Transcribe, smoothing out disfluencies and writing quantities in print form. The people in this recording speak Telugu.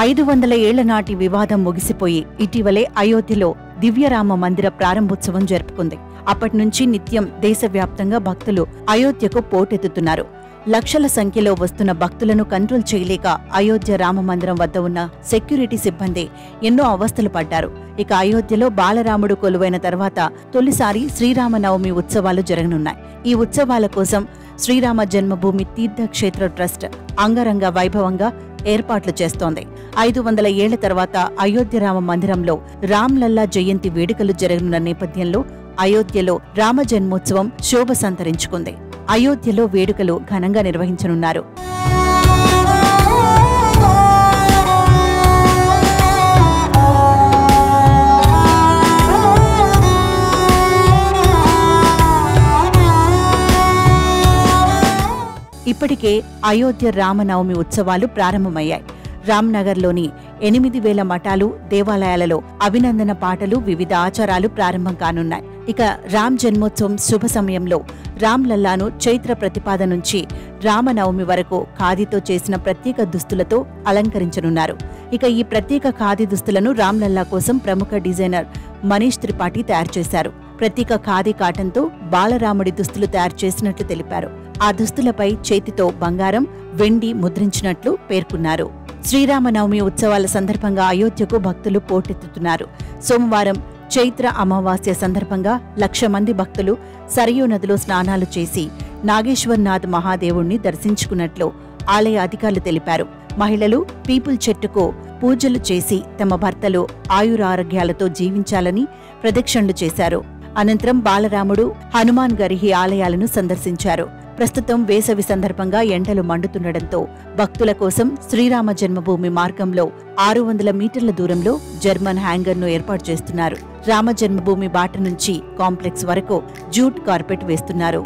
500 ఏళ్ల నాటి వివాదం ముగిసిపోయి ఇటీవలే అయోధ్యలో దివ్యరామ మందిర ప్రారంభోత్సవం జరుపుకుంది. అప్పటినుంచి నిత్యం దేశవ్యాప్తంగా భక్తులు అయోధ్యకు పోటెత్తుతున్నారు. లక్షల సంఖ్యలో వస్తున్న భక్తులను కంట్రోల్ చేయలేక అయోధ్య రామ మందిరం వద్ద ఉన్న సెక్యూరిటీ సిబ్బంది ఎన్నో అవస్థలు పడ్డారు. ఇక అయోధ్యలో బాలరాముడు కొలువైన తర్వాత తొలిసారి శ్రీరామనవమి ఉత్సవాలు జరగనున్నాయి. ఈ ఉత్సవాల కోసం శ్రీరామ జన్మభూమి తీర్థక్షేత్ర ట్రస్ట్ అంగరంగ వైభవంగా ఏర్పాట్లు చేస్తోంది. 500 ఏళ్ల తర్వాత అయోధ్య రామ మందిరంలో రామ్లల్లా జయంతి వేడుకలు జరగనున్న నేపథ్యంలో అయోధ్యలో రామ జన్మోత్సవం శోభ సంతరించుకుంది. అయోధ్యలో వేడుకలు ఘనంగా నిర్వహించనున్నారు. ఇప్పటికే అయోధ్య రామనవమి ఉత్సవాలు ప్రారంభమయ్యాయి. రామ్నగర్లోని 8000 మఠాలు, దేవాలయాలలో అభినందన పాటలు, వివిధ ఆచారాలు ప్రారంభం కానున్నాయి. ఇక రామ్ జన్మోత్సవం శుభ సమయంలో రామ్లల్లాను చైత్ర ప్రతిపాద నుంచి రామనవమి వరకు ఖాదీతో చేసిన ప్రత్యేక దుస్తులతో అలంకరించనున్నారు. ఇక ఈ ప్రత్యేక ఖాదీ దుస్తులను రామ్లల్లా కోసం ప్రముఖ డిజైనర్ మనీష్ త్రిపాఠి తయారు చేశారు. ప్రత్యేక ఖాదీ కాటన్తో బాలరాముడి దుస్తులు తయారు చేసినట్లు తెలిపారు. ఆ దుస్తులపై చేతితో బంగారం, వెండి ముద్రించినట్లు పేర్కొన్నారు. శ్రీరామనవమి ఉత్సవాల సందర్భంగా అయోధ్యకు భక్తులు పోటెత్తుతున్నారు. సోమవారం చైత్ర అమావాస్య సందర్భంగా 1,00,000 మంది భక్తులు సరయూ నదిలో స్నానాలు చేసి నాగేశ్వర్నాథ్ మహాదేవుణ్ణి దర్శించుకున్నట్లు ఆలయ అధికారులు తెలిపారు. మహిళలు పీపుల్ చెట్టుకు పూజలు చేసి తమ భర్తలు ఆయురారోగ్యాలతో జీవించాలని ప్రదక్షిణలు చేశారు. అనంతరం బాలరాముడు, హనుమాన్ గరిహి ఆలయాలను సందర్శించారు. ప్రస్తుతం వేసవి సందర్భంగా ఎండలు మండుతుండటంతో భక్తుల కోసం శ్రీరామ జన్మభూమి మార్గంలో 600 మీటర్ల దూరంలో జర్మన్ హ్యాంగర్ను ఏర్పాటు చేస్తున్నారు. రామ జన్మభూమి బాట నుంచి కాంప్లెక్స్ వరకు జూట్ కార్పెట్ వేస్తున్నారు.